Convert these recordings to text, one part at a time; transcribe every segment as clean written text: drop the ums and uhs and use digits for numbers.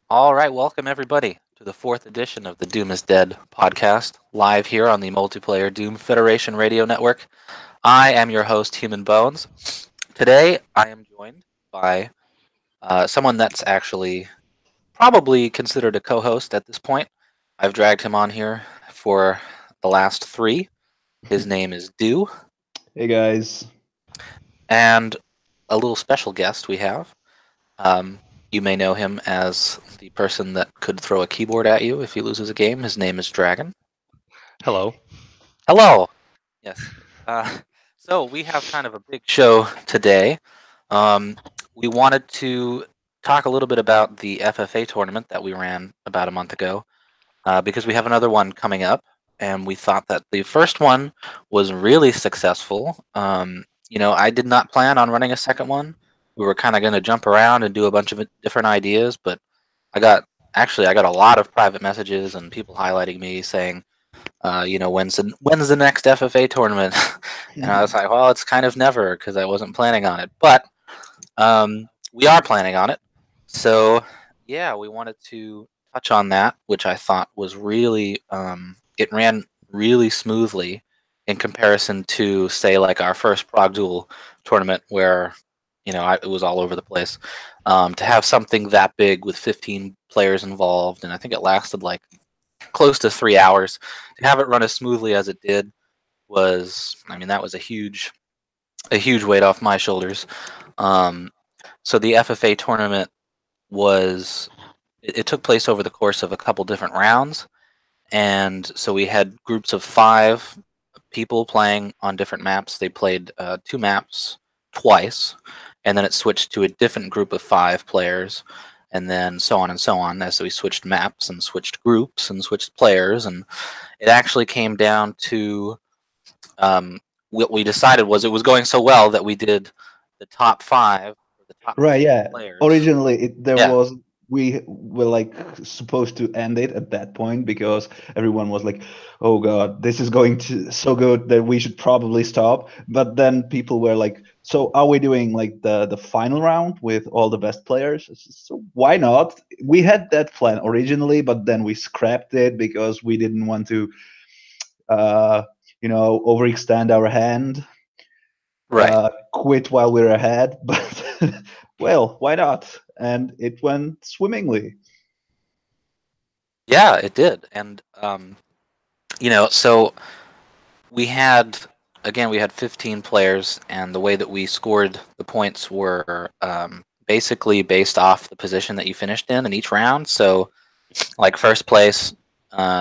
All right, welcome everybody to the fourth edition of the Doom is Dead podcast, live here on the Multiplayer Doom Federation Radio Network. I am your host, Human Bones. Today, I am joined by someone that's actually probably considered a co host at this point. I've dragged him on here for the last three. His name is Dew, Hey guys. and a little special guest we have. Um, you may know him as the person that could throw a keyboard at you if he loses a game. His name is Dragon. Hello. Hello. Yes. Uh, so we have kind of a big show today. Um, we wanted to talk a little bit about the FFA tournament that we ran about a month ago, because we have another one coming up, and we thought that the first one was really successful. I did not plan on running a second one. We were kind of going to jump around and do a bunch of different ideas, but I got I got a lot of private messages and people highlighting me saying, when's the next FFA tournament? And I was like, well, it's kind of never because I wasn't planning on it, but we are planning on it. So yeah, we wanted to touch on that, which I thought was really it ran really smoothly in comparison to say like our first Prog Duel tournament where it was all over the place. To have something that big with 15 players involved, and I think it lasted like close to 3 hours. To have it run as smoothly as it did that was a huge weight off my shoulders. Um, so the FFA tournament it took place over the course of a couple different rounds, and so we had groups of 5 people playing on different maps. They played 2 maps twice, and then it switched to a different group of 5 players, and then so on and so on as we switched maps and switched groups and switched players, and it actually came down to what we decided was it was going so well that we did the top 5 or the top Right, 10 yeah. players. Originally, there Yeah, was we were like supposed to end it at that point because everyone was like, "Oh God, this is going to so good that we should probably stop." But then people were like, "So are we doing like the final round with all the best players?" So why not? We had that plan originally, but then we scrapped it because we didn't want to, uh, overextend our hand, right. quit while we're ahead, but well, why not? And it went swimmingly. Yeah, it did. And so we had we had 15 players, and the way that we scored the points were basically based off the position that you finished in each round. So, like first place,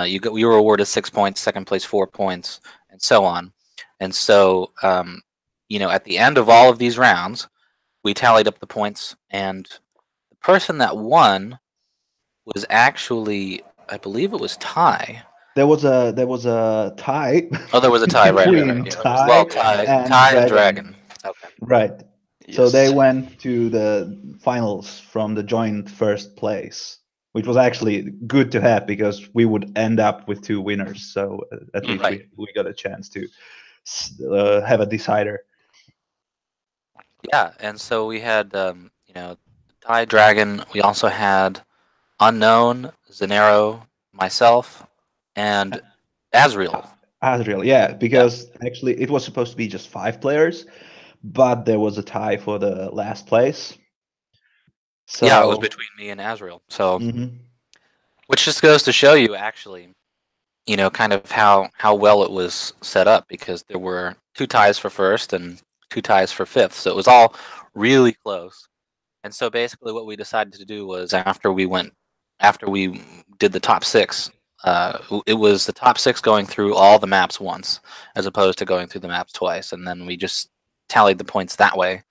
you were awarded 6 points, second place 4 points, and so on. And so, at the end of all of these rounds, we tallied up the points, and the person that won was actually, I believe it was Ty. There was a tie Oh, there was a tie, right, right, right. between Yeah. Well, Ty and Ty and Dragon. Dragon. Okay. Right. So they Yes. went to the finals from the joint first place, which was actually good to have because we would end up with 2 winners. So at least Right. we got a chance to have a decider. Yeah, and so we had, Ty Dragon. We also had Unknown, Zanero, myself, and Azriel. Asriel, yeah, Yeah. because actually it was supposed to be just 5 players, but there was a tie for the last place. Yeah, it was So, between me and Azriel. So, mhm. which just goes to show you, actually, kind of how well it was set up because there were 2 ties for first and 2 ties for fifth. So it was all really close. And so basically, what we decided to do was after we did the top 6, it was the top 6 going through all the maps once, as opposed to going through the maps twice, and then we just tallied the points that way.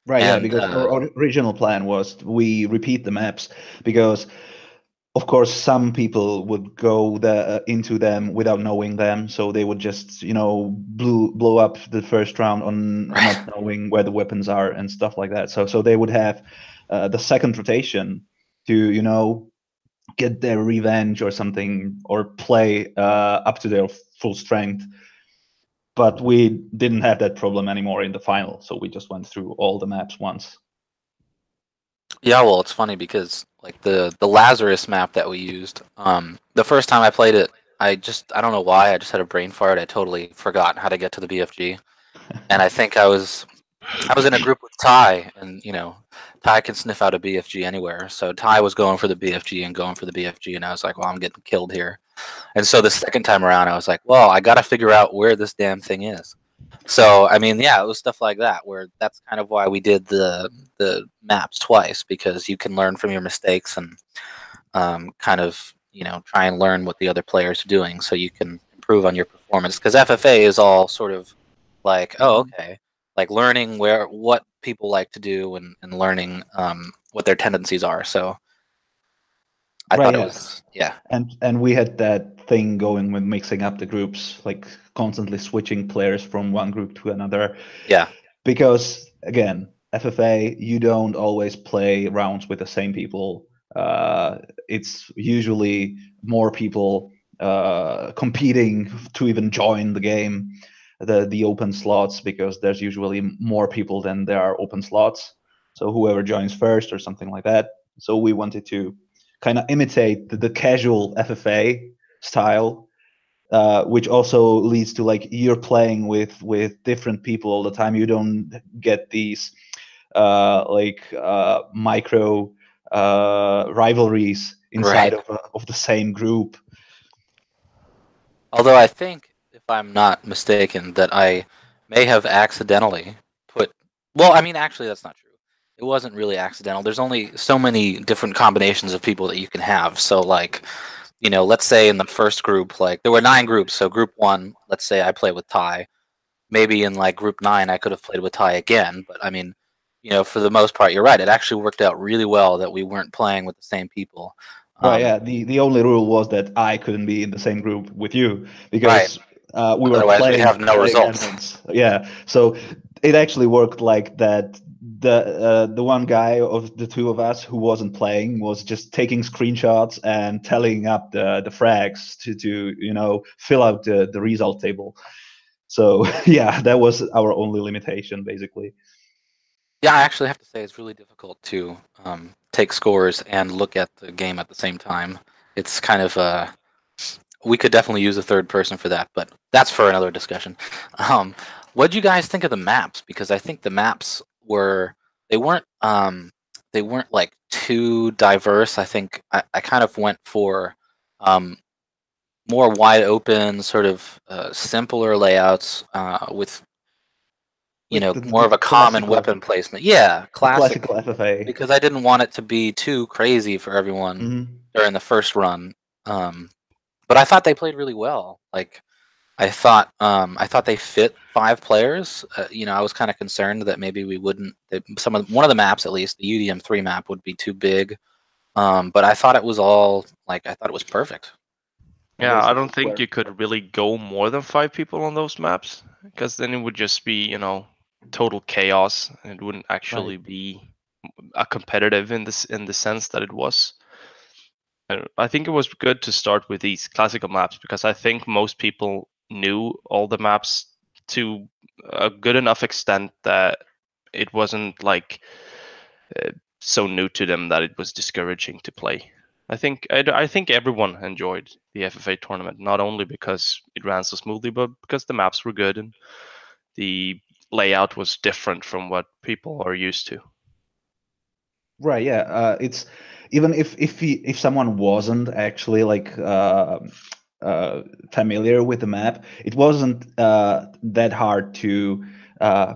Right, yeah, And because our original plan was we repeat the maps because, of course, some people would go into them without knowing them, so they would just, blow up the first round on right, not knowing where the weapons are and stuff like that. So they would have the second rotation to, get their revenge or something or play up to their full strength. But we didn't have that problem anymore in the final, so we just went through all the maps once. Yeah, well, it's funny because like the Lazarus map that we used, the first time I played it, I don't know why, I just had a brain fart. I totally forgot how to get to the BFG, and I think I was in a group with Ty, and Ty can sniff out a BFG anywhere. So Ty was going for the BFG and going for the BFG, and I was like, well, I'm getting killed here. And so the second time around, I was like, well, I got to figure out where this damn thing is. So I mean, yeah, it was stuff like that where that's kind of why we did the maps twice, because you can learn from your mistakes and kind of try and learn what the other players are doing, so you can improve on your performance. Because FFA is all sort of like, oh, Mhm. okay, like learning what people like to do and learning what their tendencies are. So I Right, thought it yeah. was, yeah, And we had that thing going with mixing up the groups, like constantly switching players from one group to another. yeah, Because again, FFA, you don't always play rounds with the same people. It's usually more people competing to even join the game, the open slots, because there's usually more people than there are open slots. So whoever joins first or something like that. So we wanted to kind of imitate the casual FFA style, which also leads to like you're playing with different people all the time. You don't get these micro rivalries inside right. of the same group. Although I think, if I'm not mistaken, that I may have accidentally put. Well, I mean, actually, that's not true. It wasn't really accidental. There's only so many different combinations of people that you can have. So, like, let's say in the first group, like, there were 9 groups. So, group one, let's say I play with Ty. Maybe in like group 9, I could have played with Ty again. But I mean, for the most part, you're right. It actually worked out really well that we weren't playing with the same people. Right, Um, yeah. The only rule was that I couldn't be in the same group with you right. because we were Otherwise, we have no playing results. admins. Yeah, so it actually worked like that. The one guy of the two of us who wasn't playing was just taking screenshots and tallying up the frags to fill out the result table. So yeah, that was our only limitation basically. Yeah, I actually have to say it's really difficult to take scores and look at the game at the same time. It's kind of we could definitely use a third person for that, but that's for another discussion. Um, what do you guys think of the maps? Because I think the maps they weren't they weren't like too diverse. I think I kind of went for um, more wide open, sort of simpler layouts with Like more of a common classical, weapon placement. Yeah, the classic, classical FFA. because I didn't want it to be too crazy for everyone Hmm. during the first run. Um, but I thought they played really well. Like I thought they fit 5 players. I was kind of concerned that maybe we wouldn't. That one of the maps, at least the UDM 3 map, would be too big. But I thought it was all like I thought it was perfect. And Yeah, there's I no don't think where. you could really go more than 5 people on those maps, because then it would just be, total chaos, and it wouldn't Right. actually be a competitive in the sense that it was. And I think it was good to start with these classical maps because I think most people knew all the maps to a good enough extent that it wasn't like uh, so new to them that it was discouraging to play. I think everyone enjoyed the FFA tournament, not only because it ran so smoothly, but because the maps were good and the layout was different from what people are used to. Right. Yeah. It's even if someone wasn't actually like familiar with the map, it wasn't that hard to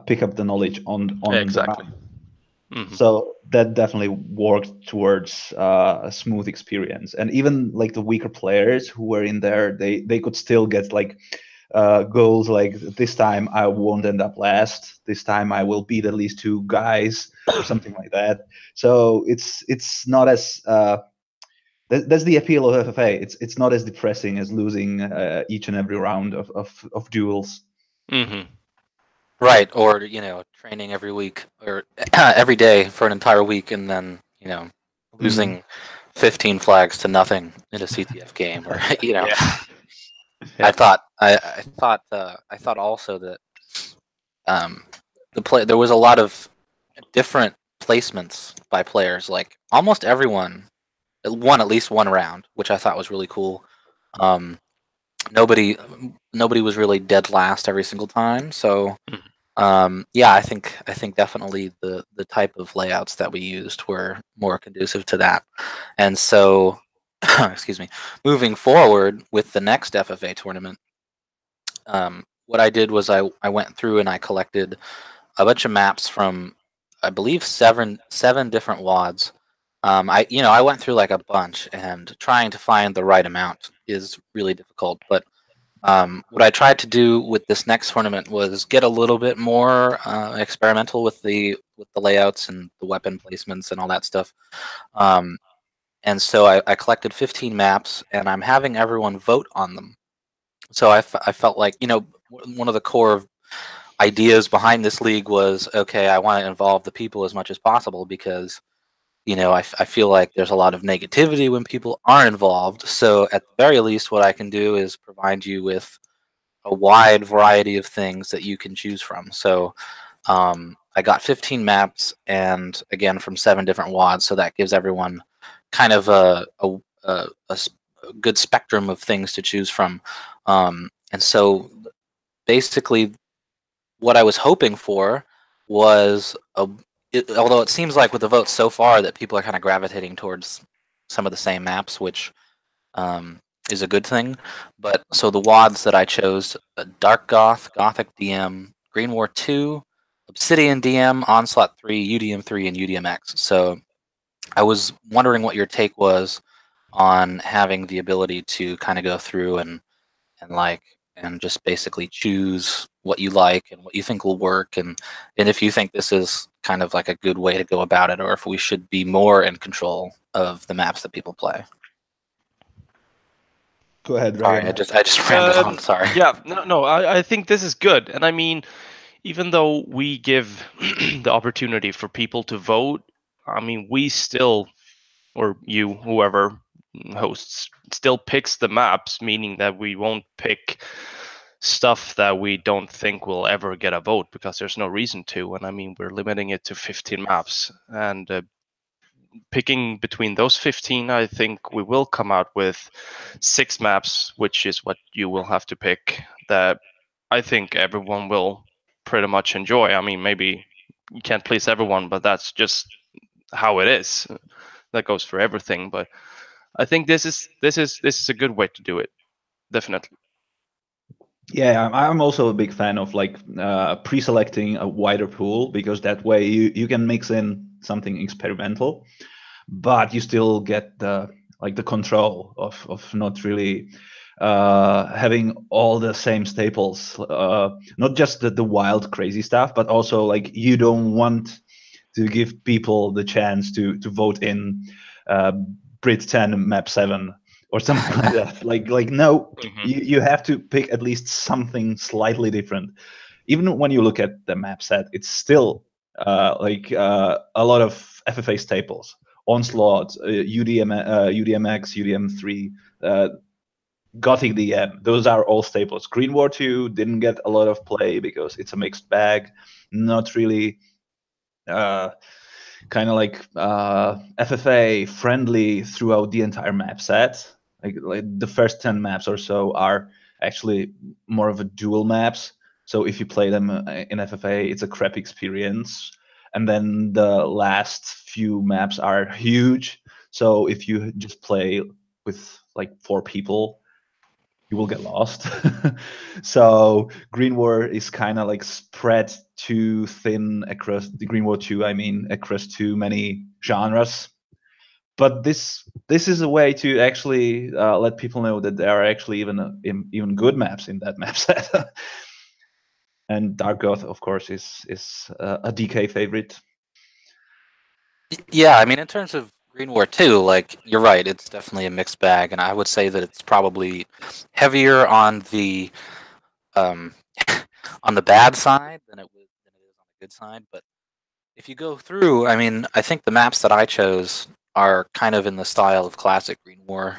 pick up the knowledge on the Exactly. map. Hmm. So that definitely worked towards a smooth experience. And even like the weaker players who were in there, they could still get like goals like this time I won't end up last. This time I will beat at least 2 guys or something like that. So it's not as that's the appeal of FFA. It's not as depressing as losing each and every round of duels. Hmm. Right, or training every week or every day for an entire week, and then Mm. losing 15 flags to nothing in a CTF game, or Yeah. I Yeah. thought I thought also that um, there was a lot of different placements by players. Like almost everyone won at least one round, which I thought was really cool. Nobody was really dead last every single time. So yeah, I think definitely the type of layouts that we used were more conducive to that. And so, excuse me, moving forward with the next FFA tournament, what I did was I went through and I collected a bunch of maps from, I believe, seven different WODs. I went through like a bunch, and trying to find the right amount is really difficult. But what I tried to do with this next tournament was get a little bit more experimental with the layouts and the weapon placements and all that stuff. And so I collected 15 maps, and I'm having everyone vote on them. So I felt like, one of the core ideas behind this league was, okay, I want to involve the people as much as possible because, I feel like there's a lot of negativity when people are involved. So at the very least, what I can do is provide you with a wide variety of things that you can choose from. So I got 15 maps, and again from 7 different WODs, so that gives everyone kind of a good spectrum of things to choose from. And so basically, what I was hoping for was although it seems like with the votes so far that people are kind of gravitating towards some of the same maps, which is a good thing. But so the WODs that I chose: Dark Goth, Gothic DM, Green War 2, Obsidian DM, Onslaught 3, UDM 3, and UDMX. So I was wondering what your take was on having the ability to kind of go through and just basically choose what you like and what you think will work, and if you think this is kind of like a good way to go about it, or if we should be more in control of the maps that people play. Go ahead, Sorry, Ryan. I just rambled on. Sorry. Yeah, no, I think this is good. And I mean, even though we give the opportunity for people to vote, I mean, we still, or you, whoever hosts, still picks the maps, meaning that we won't pick stuff that we don't think will ever get a vote because there's no reason to. And I mean, we're limiting it to 15 maps. And picking between those 15, I think we will come out with 6 maps, which is what you will have to pick, that I think everyone will pretty much enjoy. I mean, maybe you can't please everyone, but that's just how it is. That goes for everything. But I think this is a good way to do it, definitely. Yeah, I'm also a big fan of like pre-selecting a wider pool, because that way you can mix in something experimental, but you still get the control of not really having all the same staples, not just the wild crazy stuff, but also like you don't want to give people the chance to vote in Brit 10 map 7 or something like that. Like no, you have to pick at least something slightly different. Even when you look at the map set, it's still a lot of FFA staples. Onslaught, UDMX, UDM3, Gothic DM, those are all staples. Green War 2 didn't get a lot of play because it's a mixed bag, not really kind of like FFA friendly throughout the entire map set. Like the first 10 maps or so are actually more of a dual maps. So if you play them in FFA, it's a crap experience. And then the last few maps are huge. So if you just play with like 4 people, you will get lost. So Green War is kind of like spread too thin across the Green War 2, I mean, across too many genres. But this is a way to actually let people know that there are actually even good maps in that map set. And Dark Goth, of course, is a DK favorite. Yeah, I mean, in terms of Green War 2, like, you're right, it's definitely a mixed bag, and I would say that it's probably heavier on the on the bad side than it is on the good side. But if you go through, I mean, I think the maps that I chose are kind of in the style of classic Green War.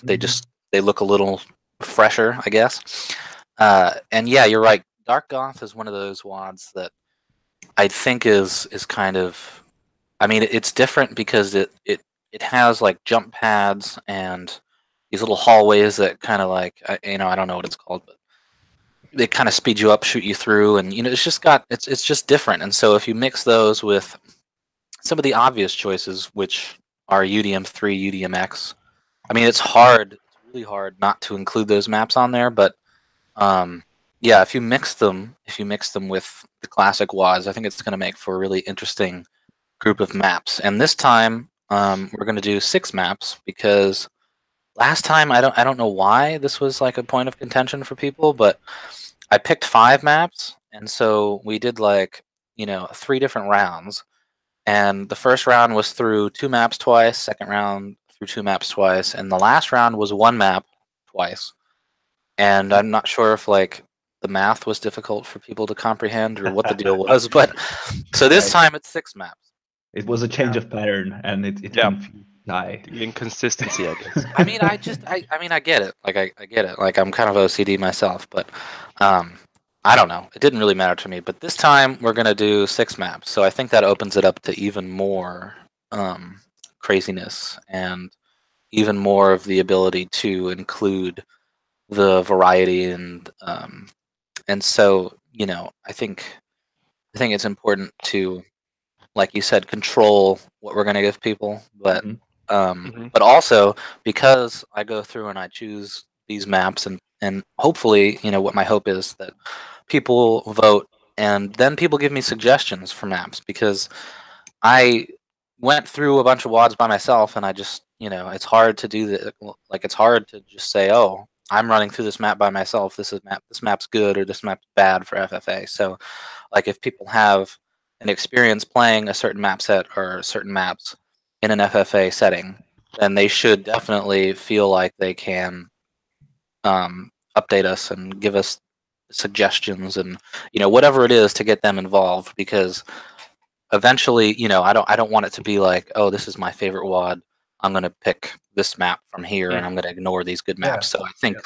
They look a little fresher, I guess. And yeah, you're right. Dark Goth is one of those WODs that I think is kind of I mean, it's different because it has like jump pads and these little hallways that kind of like I don't know what it's called, but they kind of speed you up, shoot you through, and it's just different. And so if you mix those with some of the obvious choices, which are UDM3, UDMX, I mean, it's hard. It's really hard not to include those maps on there, but yeah, if you mix them with the classic WADs, I think it's going to make for a really interesting group of maps. And this time, we're going to do 6 maps because last time I don't know why this was like a point of contention for people, but I picked 5 maps, and so we did like 3 different rounds. And the first round was through 2 maps twice, second round through 2 maps twice, and the last round was 1 map twice. And I'm not sure if like the math was difficult for people to comprehend or what the deal was, but so this time it's 6 maps. It was a change of pattern, and it confused Guy. The inconsistency, I guess. I mean, I get it. Like I get it. Like I'm kind of OCD myself, but I don't know. It didn't really matter to me. But this time we're gonna do 6 maps, so I think that opens it up to even more craziness and even more of the ability to include the variety and so I think it's important to, like you said, control what we're gonna give people, but but also because I go through and I choose these maps and hopefully what my hope is that people vote and then people give me suggestions for maps, because I went through a bunch of WADs by myself and I just it's hard to do that. Like it's hard to just say, oh, I'm running through this map by myself, this map's good or this map's bad for FFA. So like if people have an experience playing a certain map set or certain maps in an FFA setting, then they should definitely feel like they can update us and give us suggestions and whatever it is to get them involved, because eventually I don't want it to be like, oh, this is my favorite WAD, I'm going to pick this map from here and I'm going to ignore these good maps. So I think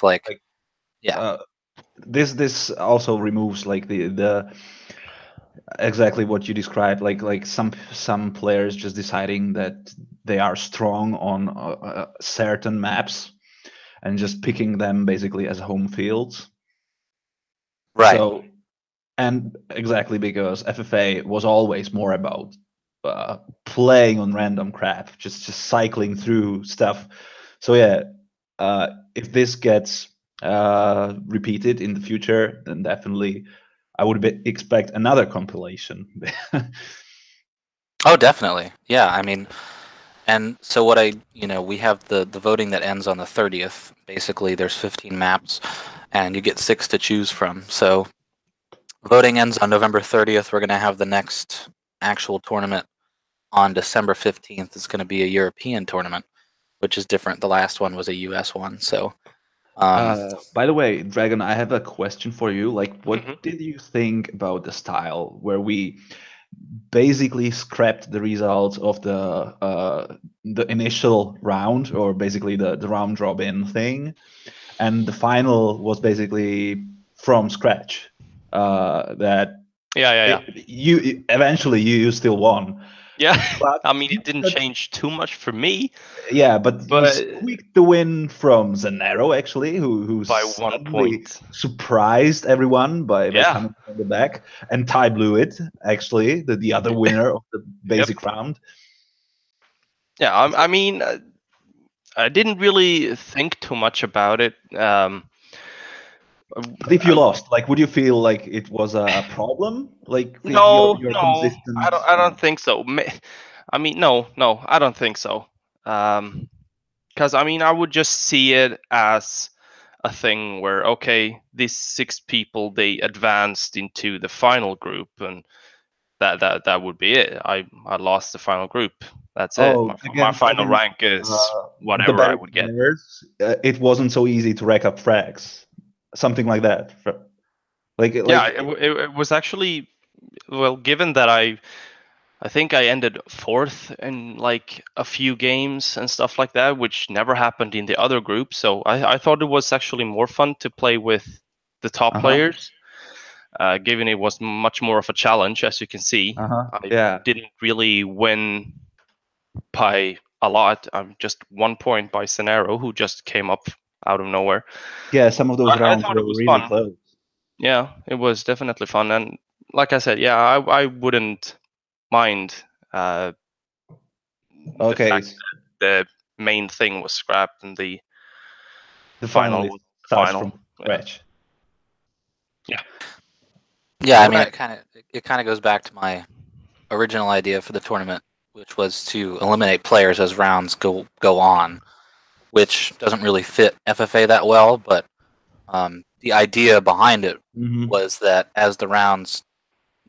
this also removes like the exactly what you described, like some players just deciding that they are strong on certain maps and just picking them basically as home fields, right? So, and exactly because FFA was always more about playing on random crap, just cycling through stuff. So yeah, if this gets repeated in the future, then definitely I would expect another compilation. Oh, definitely. Yeah, I mean, and so what we have the voting that ends on the 30th. Basically, there's 15 maps, and you get 6 to choose from. So voting ends on November 30th. We're going to have the next actual tournament on December 15th. It's going to be a European tournament, which is different. The last one was a US one. So by the way, Dragon, I have a question for you. Like, what did you think about the style where we basically scrapped the results of the initial round, or basically the round robin thing, and the final was basically from scratch? You eventually you still won. Yeah, but I mean, it didn't change too much for me. Yeah, but you squeaked the win from Zanero, actually, who by 1 point surprised everyone by coming from the back, and Ty blew it, actually, the other winner of the basic round. Yeah, I mean, I didn't really think too much about it. But if you lost, like, would you feel like it was a problem? Like, no, I don't think so. I mean, no, I don't think so. Because I mean, I would just see it as a thing where, okay, these 6 people, they advanced into the final group, and that would be it. I lost the final group. That's it. My final rank is whatever I would get. It wasn't so easy to rack up frags. Something like that. It was actually, well, given that I think I ended 4th in like a few games and stuff like that, which never happened in the other group. So I thought it was actually more fun to play with the top players. given it was much more of a challenge, as you can see. Yeah. Didn't really win by a lot. Just 1 point by Cenero, who just came up out of nowhere. Yeah, some of those I rounds thought were it was really fun. close. Yeah, it was definitely fun, and like I said, yeah, I wouldn't mind. Okay, The fact that the main thing was scrapped in the final final. starts from scratch. Yeah, I mean, it kind of goes back to my original idea for the tournament, which was to eliminate players as rounds go on, which doesn't really fit FFA that well. But the idea behind it was that as the rounds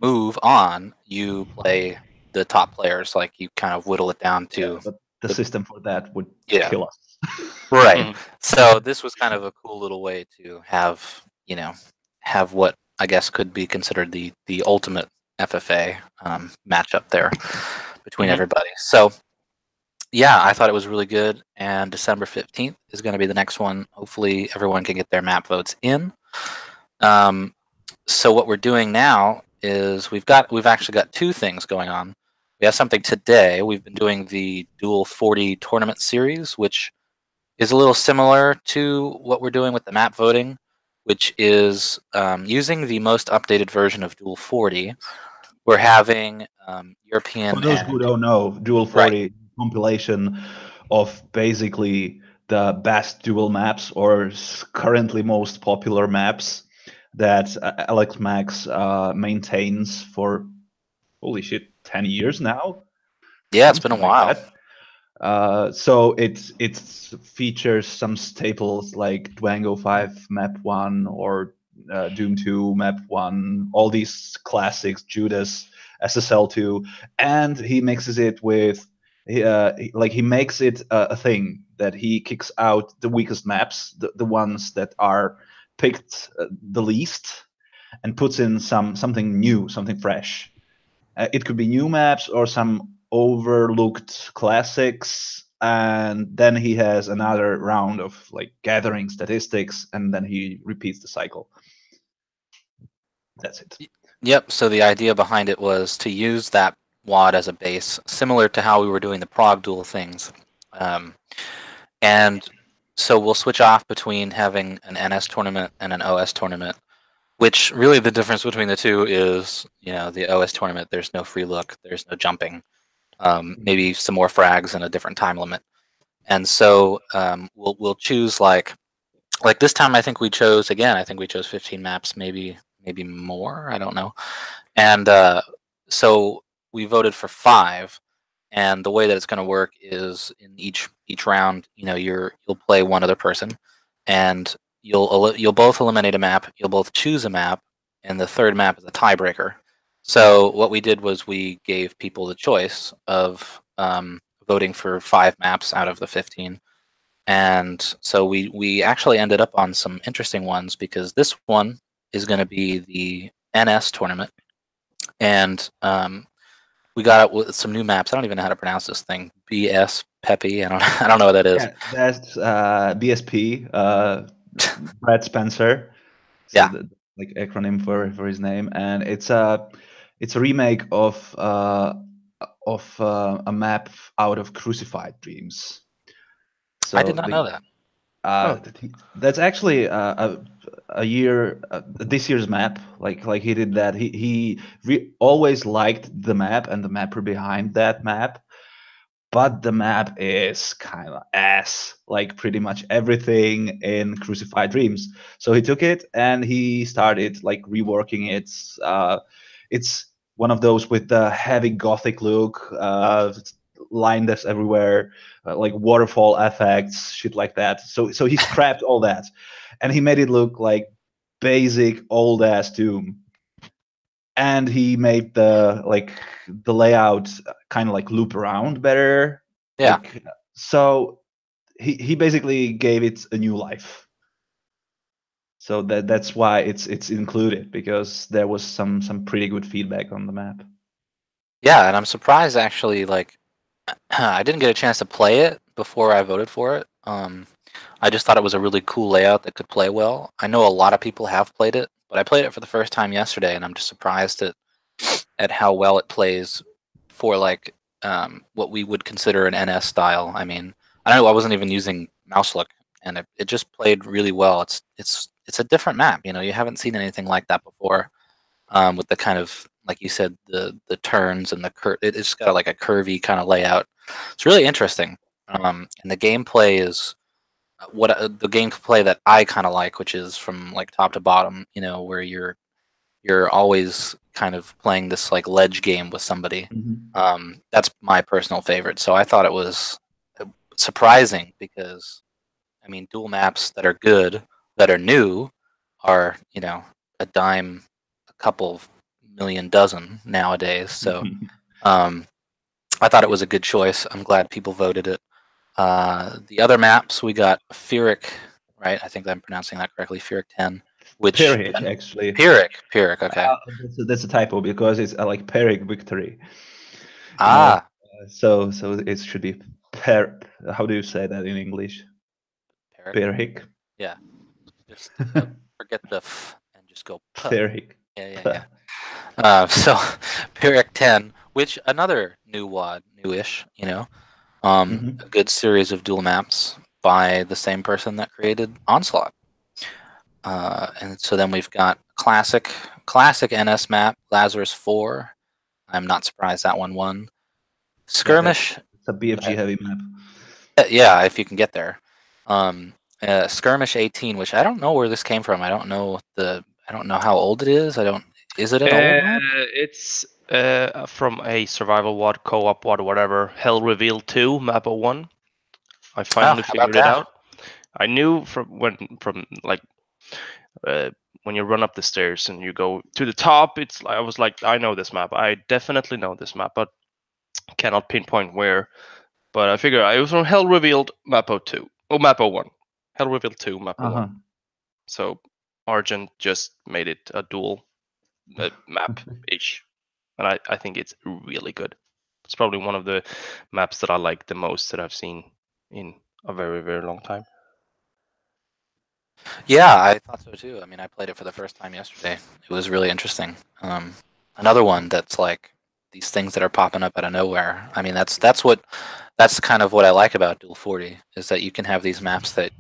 move on, you play the top players. Like you kind of whittle it down to but the system for that would Yeah. kill us. right. So this was kind of a cool little way to have have what I guess could be considered the ultimate FFA matchup there between everybody. So yeah, I thought it was really good. And December 15th is going to be the next one. Hopefully everyone can get their map votes in. So what we're doing now is we've actually got two things going on. We have something today. We've been doing the Duel 40 tournament series, which is a little similar to what we're doing with the map voting, which is using the most updated version of Duel 40. We're having European. For those who don't know, Duel 40 compilation of basically the best duel maps or currently most popular maps that Alex Max maintains for holy shit 10 years now. Yeah, it's been a while. So it features some staples like Dwango 5 Map 1 or Doom 2 Map 1, all these classics, Judas, SSL 2, and he mixes it with he makes it a thing that he kicks out the weakest maps, the ones that are picked the least, and puts in something new, something fresh. It could be new maps or some overlooked classics, and then he has another round of like gathering statistics, and then he repeats the cycle. That's it. Yep. So the idea behind it was to use that WOD as a base, similar to how we were doing the Prague Duel things. And so we'll switch off between having an NS tournament and an OS tournament, which really the difference between the two is, the OS tournament, there's no free look, there's no jumping, maybe some more frags and a different time limit. And so we'll choose like this time. I think we chose 15 maps, maybe more. I don't know. And so we voted for 5. And the way that it's going to work is in each round, you'll play one other person, and you'll both eliminate a map. You'll both choose a map, and the third map is a tiebreaker. So what we did was we gave people the choice of voting for 5 maps out of the 15. And so we actually ended up on some interesting ones, because this one is going to be the NS tournament, and we got it with some new maps. I don't even know how to pronounce this thing. BS Peppy. I don't know what that is. Yeah, that's BSP. Brad Spencer. So Yeah. Like acronym for his name, and it's a remake of a map out of Crucified Dreams. So I did not know that. That's actually this year's map. Like he did that. He always liked the map and the mapper behind that map, but the map is kind of ass, like pretty much everything in Crucified Dreams. So he took it and he started like reworking it. It's one of those with the heavy gothic look, line depths everywhere, like waterfall effects, shit like that. So he scrapped all that, and he made it look like basic old ass Doom. And he made the layout kind of like loop around better. Yeah. So he basically gave it a new life. So that's why it's included, because there was some pretty good feedback on the map. Yeah, and I'm surprised actually. Like, I didn't get a chance to play it before I voted for it. I just thought it was a really cool layout that could play well. I know a lot of people have played it, but I played it for the first time yesterday, and I'm just surprised at how well it plays for like what we would consider an NS style. I mean, I don't know. I wasn't even using mouse look, and it just played really well. It's a different map. You know, you haven't seen anything like that before. With the kind of, like you said, the turns and it's got like a curvy kind of layout. It's really interesting. And the gameplay is the gameplay that I kind of like, which is from like top to bottom. You know, where you're always kind of playing this like ledge game with somebody. That's my personal favorite. So I thought it was surprising because, I mean, dual maps that are good, that are new, are, you know, a dime, a couple million dozen nowadays. So I thought it was a good choice. I'm glad people voted it. The other maps, we got Pyrrhic, right? I think I'm pronouncing that correctly. Pyrrhic 10. Which Pyrrhic, actually. Pyrrhic, okay. That's a typo because it's like Pyrrhic victory. Ah. So it should be how do you say that in English? Pyrrhic. Yeah. Just forget the f and just go Pyrrhic. Yeah. So Pyrrhic 10, which another new WoD, newish, you know. A good series of dual maps by the same person that created Onslaught. And so then we've got classic NS map, Lazarus 4. I'm not surprised that one won. Skirmish. It's a BFG heavy map. Yeah, if you can get there. Skirmish 18, which I don't know where this came from. I don't know how old it is. Is it an old map? It's from a survival WoD, co-op WoD, whatever. Hell Revealed 2, map 01. I finally figured it out. I knew when you run up the stairs and you go to the top, I was like, I know this map. I definitely know this map, but cannot pinpoint where. But I figured it was from Hell Revealed map 02. Oh, map 01. Hell Revealed 2, map 01. So Argent just made it a dual map-ish. And I think it's really good. It's probably one of the maps that I like the most that I've seen in a very, very long time. Yeah, I thought so too. I mean, I played it for the first time yesterday. It was really interesting. Another one that's like these things that are popping up out of nowhere. I mean, that's kind of what I like about Duel 40 is that you can have these maps that,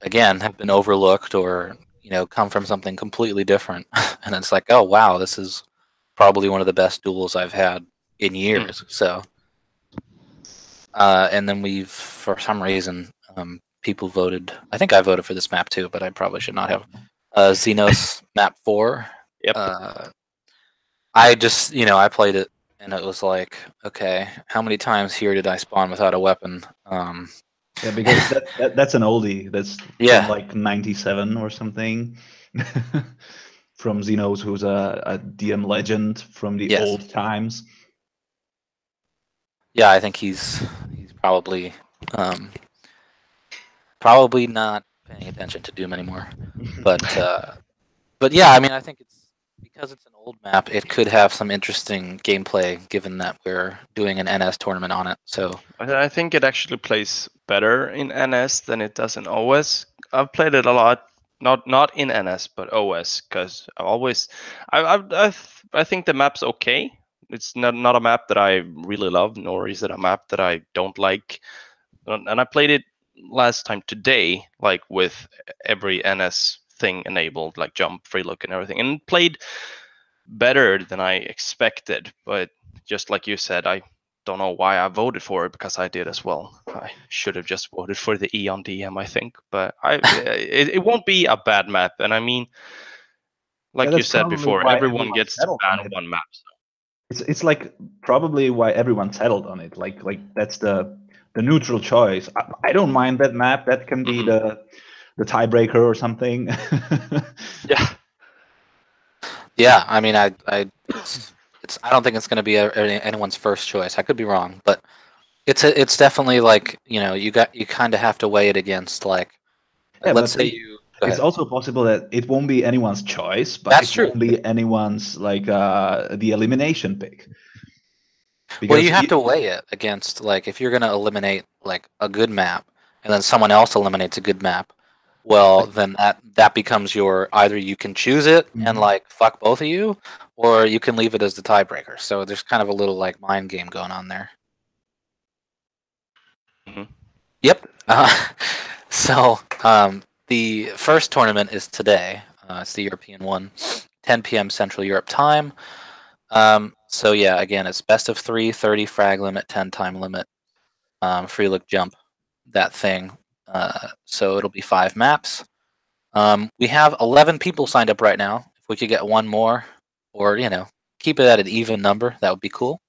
again, have been overlooked or, you know, come from something completely different, and it's like, oh wow, this is probably one of the best duels I've had in years. So, and then for some reason, people voted. I think I voted for this map too, but I probably should not have. Xenos map 4. Yep. I just, you know, I played it and it was like, okay, how many times here did I spawn without a weapon? Yeah, because that's an oldie. That's from like 97 or something. From Xenos, who's a DM legend from the old times. Yeah, I think he's probably not paying attention to Doom anymore. But yeah, I mean, I think because it's an old map, it could have some interesting gameplay given that we're doing an NS tournament on it. So I think it actually plays better in NS than it does in OS. I've played it a lot, not in NS but OS, because I think the map's okay. It's not a map that I really love, nor is it a map that I don't like. And I played it last time today, like with every NS thing enabled, like jump, free look, and everything, and played better than I expected. But just like you said, I don't know why I voted for it, because I did as well. I should have just voted for the Eon DM, I think. But it won't be a bad map. And I mean, like you said before, everyone gets to ban one map. So. It's like probably why everyone settled on it. Like that's the neutral choice. I don't mind that map. That can be the tiebreaker or something. Yeah. I mean, I don't think it's going to be anyone's first choice. I could be wrong, but it's definitely like, you know, you kind of have to weigh it against like, let's say you. It's also possible that it won't be anyone's choice, but won't be anyone's like the elimination pick. Because well, you have to weigh it against, like, if you're going to eliminate like a good map and then someone else eliminates a good map, well, then that becomes your, either you can choose it and Mhm. like fuck both of you, or you can leave it as the tiebreaker. So there's kind of a little like mind game going on there. Mhm. Yep. So the first tournament is today. It's the European one, 10 p.m. Central Europe time. So yeah, again, it's best of 3, 30 frag limit, 10 time limit, free look jump, that thing. So it'll be 5 maps. We have 11 people signed up right now. If we could get one more, or keep it at an even number, that would be cool.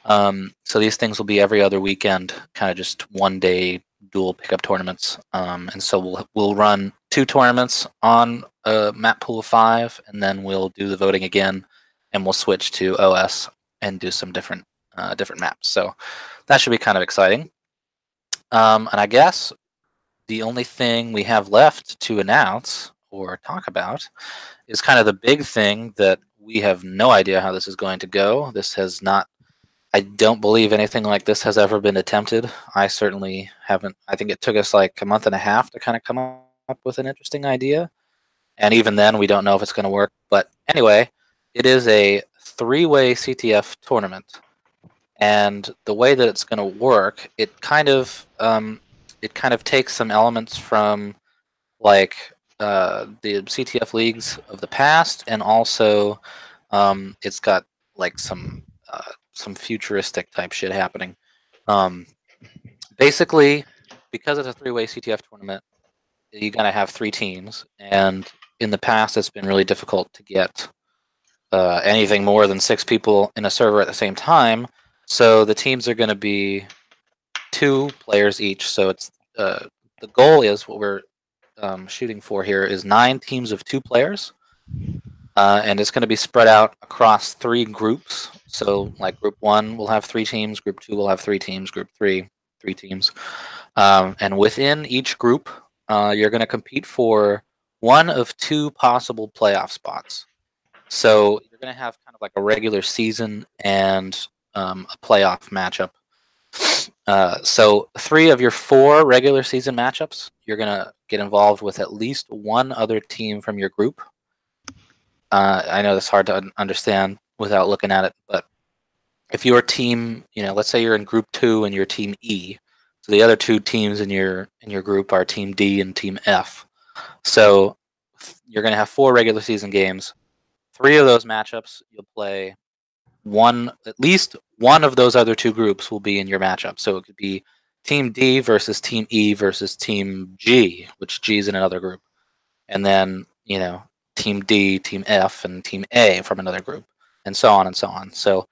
So these things will be every other weekend, kind of just 1-day dual pickup tournaments. And so we'll run 2 tournaments on a map pool of 5, and then we'll do the voting again, and we'll switch to OS and do some different maps. So that should be kind of exciting. And I guess the only thing we have left to announce or talk about is kind of the big thing that we have no idea how this is going to go. This has not, I don't believe anything like this has ever been attempted. I certainly haven't. I think it took us like a month and a half to kind of come up with an interesting idea. And even then, we don't know if it's going to work. But anyway, it is a 3-way CTF tournament. And the way that it's going to work, it kind of takes some elements from like the CTF leagues of the past, and also it's got like some futuristic type shit happening. Basically, because it's a 3-way CTF tournament, you're gonna have 3 teams, and in the past, it's been really difficult to get anything more than 6 people in a server at the same time. So the teams are going to be 2 players each. So it's the goal is what we're shooting for here is 9 teams of 2 players, and it's going to be spread out across 3 groups. So like group 1 will have 3 teams, group 2 will have 3 teams, group 3 3 teams, and within each group, you're going to compete for one of 2 possible playoff spots. So you're going to have kind of like a regular season and a playoff matchup. So 3 of your 4 regular season matchups, you're going to get involved with at least one other team from your group. I know that's hard to understand without looking at it, but if your team, let's say you're in group 2 and you're team E, so the other 2 teams in your group are team D and team F. So you're going to have 4 regular season games. 3 of those matchups you'll play at least one of those other 2 groups will be in your matchup. So it could be team D versus team E versus team G, which G is in another group. And then, team D, team F, and team A from another group, and so on and so on. So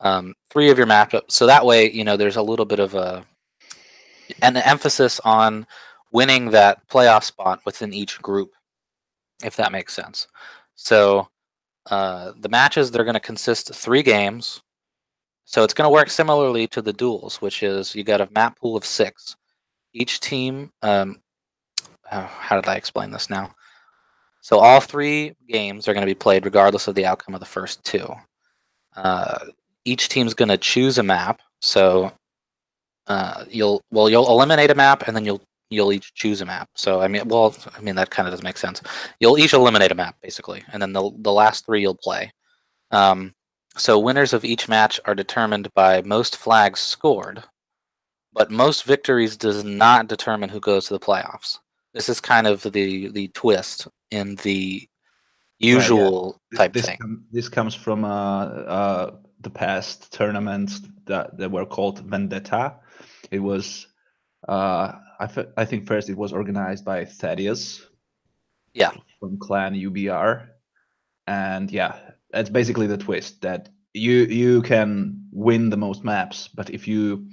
3 of your matchups. So that way, there's a little bit of an emphasis on winning that playoff spot within each group, if that makes sense. So the matches, they're going to consist of 3 games. So it's going to work similarly to the duels, which is you got a map pool of 6. Each team, how did I explain this now? So all 3 games are going to be played regardless of the outcome of the first 2. Each team's going to choose a map. So you'll eliminate a map, and then you'll each choose a map. So that kind of doesn't make sense. You'll each eliminate a map basically, and then the last 3 you'll play. So winners of each match are determined by most flags scored, but most victories does not determine who goes to the playoffs. This is kind of the twist in the usual type thing. This comes from the past tournaments that were called Vendetta. It was I think first it was organized by Thaddeus. Yeah. From Clan UBR, and yeah, that's basically the twist that you can win the most maps, but if you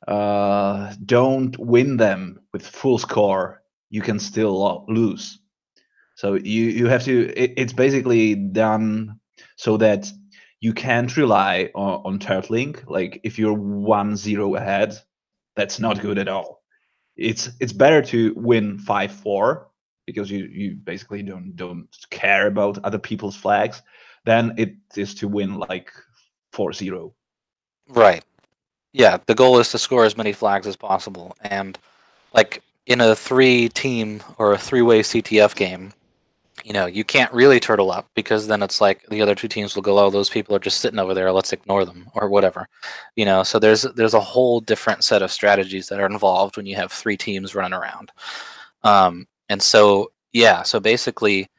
don't win them with full score, you can still lose. So you have to. It's basically done so that you can't rely on turtling. Like if you're 1-0 ahead, that's not good at all. It's better to win 5-4 because you basically don't care about other people's flags than it is to win like 4-0. Right. Yeah, the goal is to score as many flags as possible, and like in a 3-team or a 3-way CTF game, you can't really turtle up, because then it's like the other 2 teams will go, oh, those people are just sitting over there, let's ignore them, or whatever. So there's a whole different set of strategies that are involved when you have 3 teams running around. And so basically,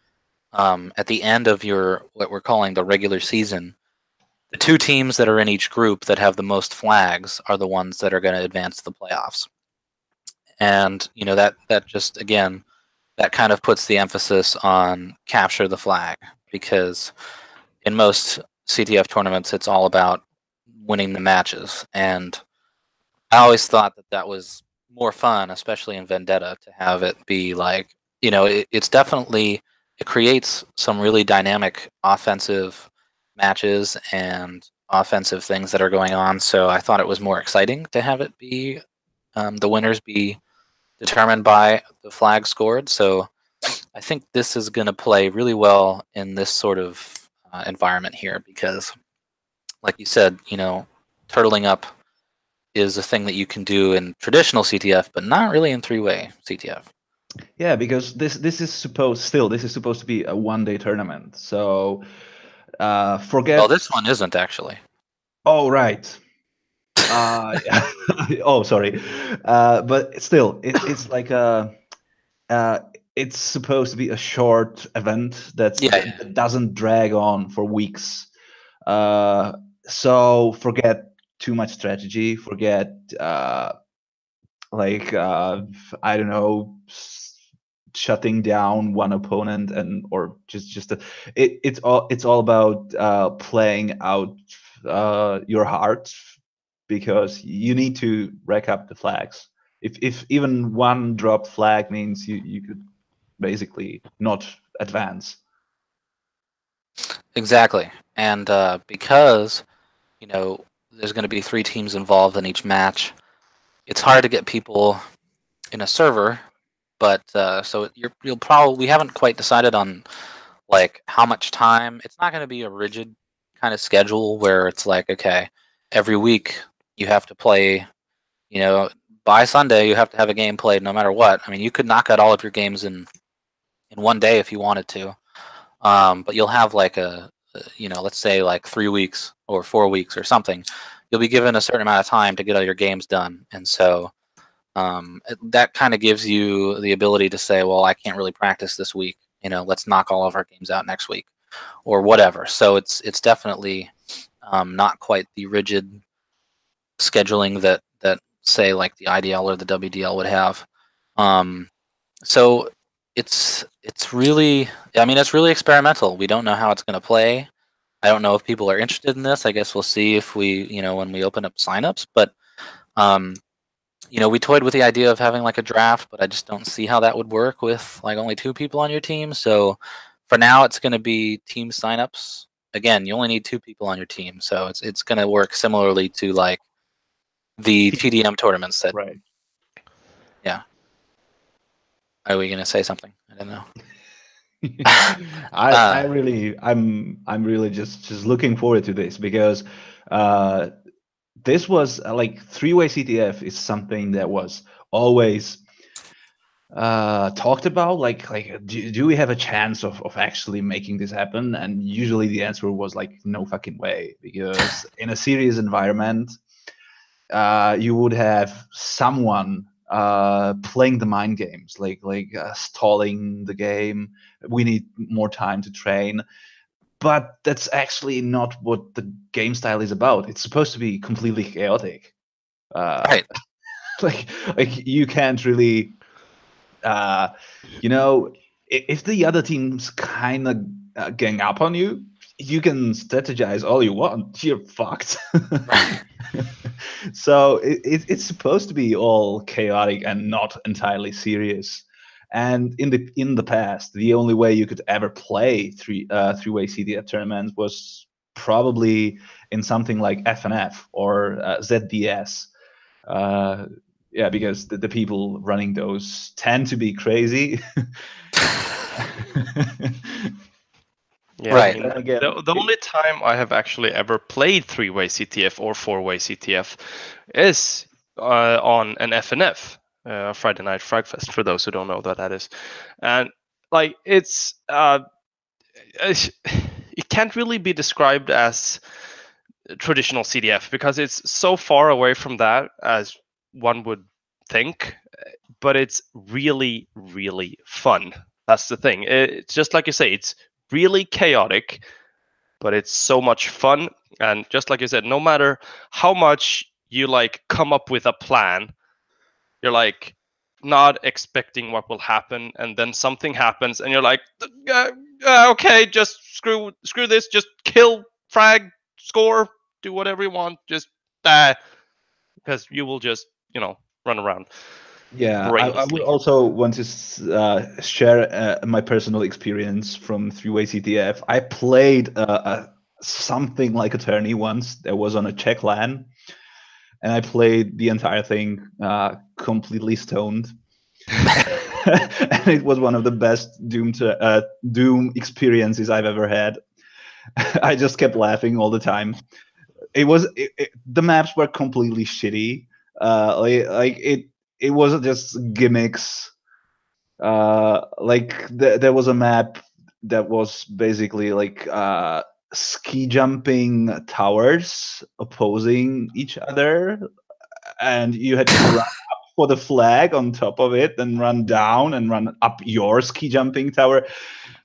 at the end of what we're calling the regular season, the 2 teams that are in each group that have the most flags are the ones that are going to advance to the playoffs. And that just, again, that kind of puts the emphasis on capture the flag, because in most CTF tournaments it's all about winning the matches, and I always thought that was more fun, especially in Vendetta, to have it be like, it's definitely, it creates some really dynamic offensive matches and offensive things that are going on. So I thought it was more exciting to have it be the winners be determined by the flag scored. So I think this is going to play really well in this sort of environment here, because, like you said, turtling up is a thing that you can do in traditional CTF, but not really in 3-way CTF. Yeah, because this is supposed to be a one-day tournament. So forget. Well, this one isn't actually. Oh, right. Oh, sorry. But still, it's like it's supposed to be a short event that doesn't drag on for weeks. So forget too much strategy. Forget I don't know, shutting down one opponent, or it's all about playing out your heart, because you need to rack up the flags. If even one dropped flag means you could basically not advance. Exactly. And because there's going to be 3 teams involved in each match, it's hard to get people in a server. But so you'll probably, we haven't quite decided on like how much time. It's not going to be a rigid kind of schedule where it's like, okay, every week you have to play, by Sunday you have to have a game played no matter what. I mean, you could knock out all of your games in one day if you wanted to, but you'll have like let's say like 3 weeks or 4 weeks or something. You'll be given a certain amount of time to get all your games done, and so that kind of gives you the ability to say, well, I can't really practice this week. Let's knock all of our games out next week, or whatever. So it's definitely not quite the rigid scheduling that say like the IDL or the WDL would have. So it's really, I mean, it's really experimental. We don't know how it's going to play. I don't know if people are interested in this. I guess we'll see if we, when we open up signups. But we toyed with the idea of having like a draft, but I just don't see how that would work with like only 2 people on your team. So for now, it's going to be team signups. Again, you only need 2 people on your team, so it's going to work similarly to like the TDM tournaments. That right. Yeah. Are we going to say something? I don't know. I'm really just looking forward to this, because this was like 3-way CTF is something that was always talked about. Like do we have a chance of actually making this happen? And usually the answer was like, no fucking way, because in a serious environment, you would have someone playing the mind games, like stalling the game. We need more time to train. But that's actually not what the game style is about. It's supposed to be completely chaotic. Right. like you can't really, if the other teams kind of gang up on you, you can strategize all you want. You're fucked. Right. So it's supposed to be all chaotic and not entirely serious. And in the past, the only way you could ever play 3-way CTF tournaments was probably in something like FNF or ZDS. Yeah, because the people running those tend to be crazy. Yeah, right. I mean, again, the only time I have actually ever played 3-way CTF or 4-way CTF is on an FNF. Friday Night Fragfest, for those who don't know what that is. And like it can't really be described as traditional CDF because it's so far away from that as one would think, but it's really, really fun. That's the thing. It's just like you say, it's really chaotic, but it's so much fun. And just like you said, no matter how much you like come up with a plan, you're like not expecting what will happen, and then something happens, and you're like, okay, just screw this, just kill, frag, score, do whatever you want, just because you will just run around. Yeah, I would also want to share my personal experience from three-way CTF. I played something like a tourney once. That was on a Czech LAN, and I played the entire thing completely stoned. And it was one of the best Doom experiences I've ever had. I just kept laughing all the time. The maps were completely shitty. It wasn't just gimmicks. There was a map that was basically like ski jumping towers opposing each other, and you had to run up for the flag on top of it, then run down and run up your ski jumping tower.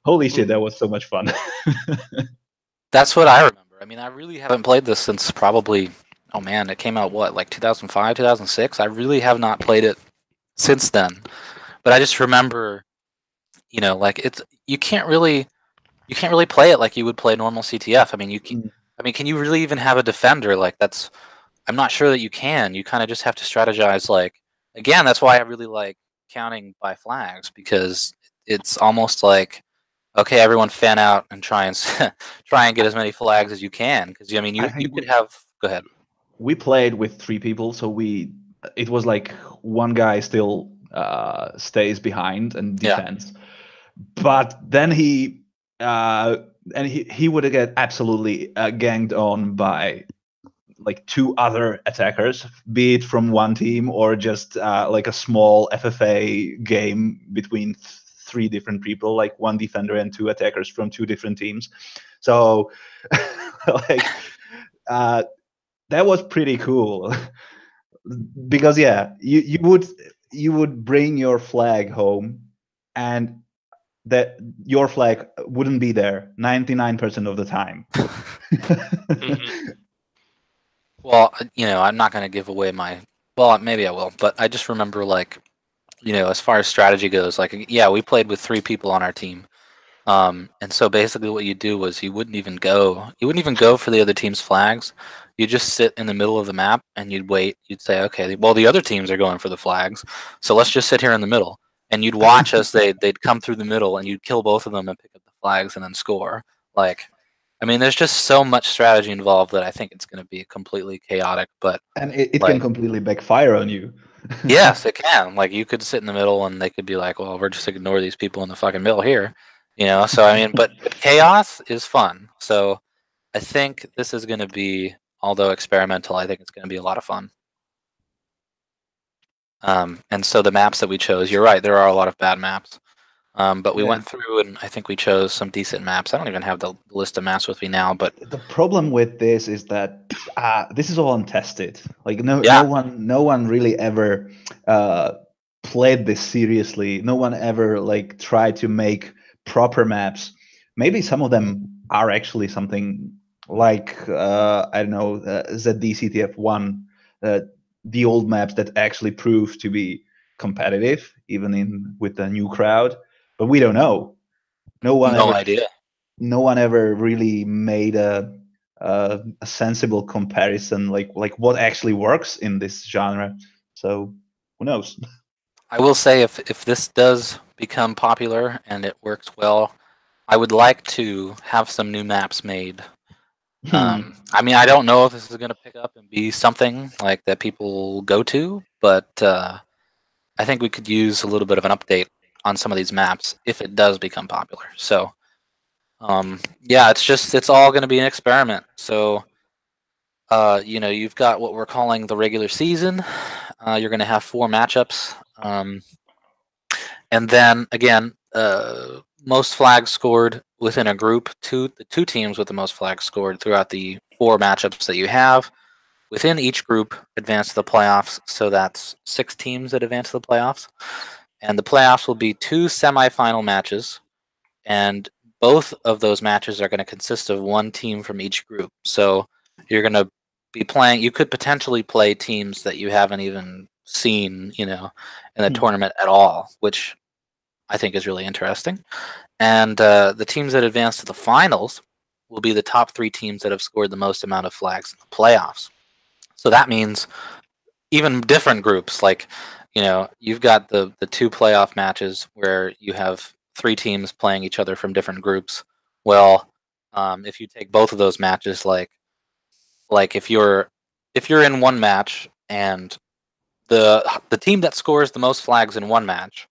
Holy shit, that was so much fun. That's what I remember. I mean, I really haven't played this since probably, oh man, it came out what, like 2005, 2006? I really have not played it since then. But I just remember, like you can't really play it like you would play normal CTF. I mean, can you really even have a defender? Like I'm not sure that you can. You kind of just have to strategize. Like, again, that's why I really like counting by flags, because it's almost like, okay, everyone fan out and try and get as many flags as you can. Because I mean, you could have. Go ahead. We played with 3 people, so it was like one guy still stays behind and defends, but then he would get absolutely ganged on by like 2 other attackers, be it from one team or just like a small FFA game between 3 different people, like 1 defender and 2 attackers from 2 different teams. So like that was pretty cool. Because you would bring your flag home, and that your flag wouldn't be there 99% of the time. Mm-hmm. Well, I'm not going to give away well, maybe I will, but I just remember, like, as far as strategy goes, like, we played with 3 people on our team. And so basically what you do was you wouldn't even go for the other team's flags. You just sit in the middle of the map and you'd wait. You'd say, okay, well, the other teams are going for the flags, so let's just sit here in the middle. And you'd watch as they'd come through the middle, and you'd kill both of them and pick up the flags and then score. Like, I mean, there's just so much strategy involved that I think it's going to be completely chaotic. And it can completely backfire on you. Yes, it can. Like, you could sit in the middle and they could be like, well, we're just going to ignore these people in the fucking middle here. So I mean, but chaos is fun. So I think this is going to be, although experimental, I think it's going to be a lot of fun. And so the maps that we chose, you're right, there are a lot of bad maps. But we went through and I think we chose some decent maps. I don't even have the list of maps with me now, but the problem with this is that this is all untested. Like no one really ever played this seriously. No one ever like tried to make proper maps. Maybe some of them are actually something like I don't know, ZDCTF1, the old maps that actually prove to be competitive even with the new crowd, but we don't know. No one ever really made a sensible comparison, like what actually works in this genre. So who knows? I will say, if this does become popular and it works well, I would like to have some new maps made. I mean, I don't know if this is going to pick up and be something like that people go to, but I think we could use a little bit of an update on some of these maps if it does become popular. So it's all going to be an experiment. So you've got what we're calling the regular season. You're going to have 4 matchups. And then again, most flags scored within a group. The two teams with the most flags scored throughout the 4 matchups that you have within each group advance to the playoffs. So that's 6 teams that advance to the playoffs, and the playoffs will be 2 semifinal matches, and both of those matches are going to consist of 1 team from each group. So you're going to be playing. You could potentially play teams that you haven't even seen, in the tournament at all, which I think is really interesting. And the teams that advance to the finals will be the top 3 teams that have scored the most amount of flags in the playoffs. So that means even different groups, like, you've got the 2 playoff matches where you have 3 teams playing each other from different groups. Well, if you take both of those matches, like if you're in one match and the team that scores the most flags in one match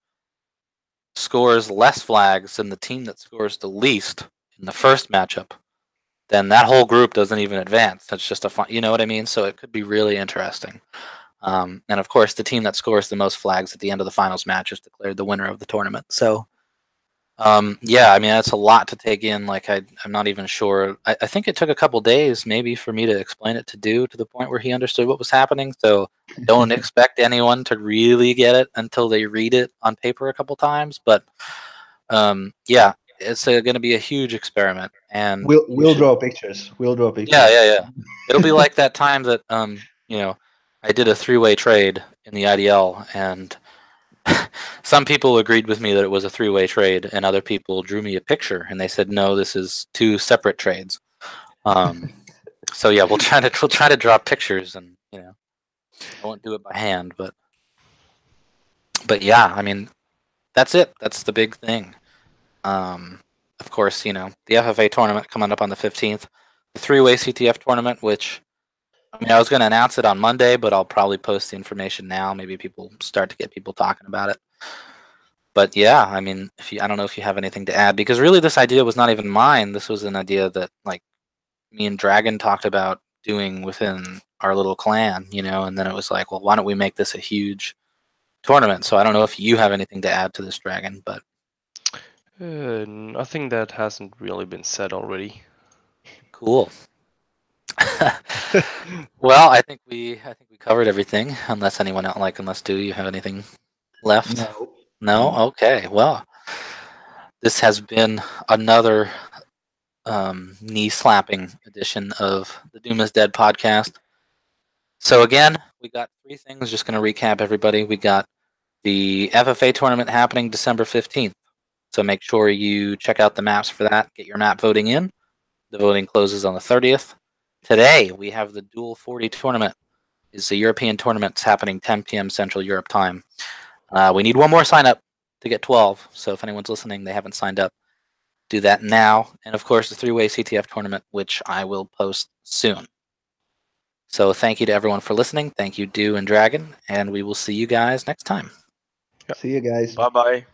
scores less flags than the team that scores the least in the first matchup, then that whole group doesn't even advance. That's just a fun, you know what I mean? So it could be really interesting. And of course, the team that scores the most flags at the end of the finals match is declared the winner of the tournament. So, yeah, I mean, that's a lot to take in. Like, I'm not even sure. I think it took a couple days maybe for me to explain it to to the point where he understood what was happening. So don't expect anyone to really get it until they read it on paper a couple times. But yeah, it's going to be a huge experiment. And we'll draw pictures. We'll draw pictures. Yeah. It'll be like that time that I did a 3-way trade in the IDL, and some people agreed with me that it was a 3-way trade, and other people drew me a picture and they said, no, this is 2 separate trades. So yeah, we'll try to draw pictures, and I won't do it by hand, but yeah, I mean, that's it. That's the big thing. Of course, the FFA tournament coming up on the 15th, the 3-way CTF tournament, which, I mean, I was going to announce it on Monday, but I'll probably post the information now. Maybe people start to get people talking about it. But yeah, I mean, I don't know if you have anything to add, because really this idea was not even mine. This was an idea that, like, me and Dragon talked about doing within our little clan, and then it was like, well, why don't we make this a huge tournament? So I don't know if you have anything to add to this, Dragon, but nothing that hasn't really been said already. Cool. Well, I think we covered everything. Unless anyone else, unless you have anything left? No. Okay. Well, this has been another knee-slapping edition of the Doom is Dead podcast. So again, we got 3 things. Just going to recap everybody. We got the FFA tournament happening December 15th. So make sure you check out the maps for that. Get your map voting in. The voting closes on the 30th. Today, we have the Duel 40 tournament. It's a European tournament. It's happening 10 p.m. Central Europe time. We need 1 more sign-up to get 12. So if anyone's listening, they haven't signed up, do that now. And of course, the 3-way CTF tournament, which I will post soon. So thank you to everyone for listening. Thank you, Do and Dragon. And we will see you guys next time. See you guys. Bye-bye.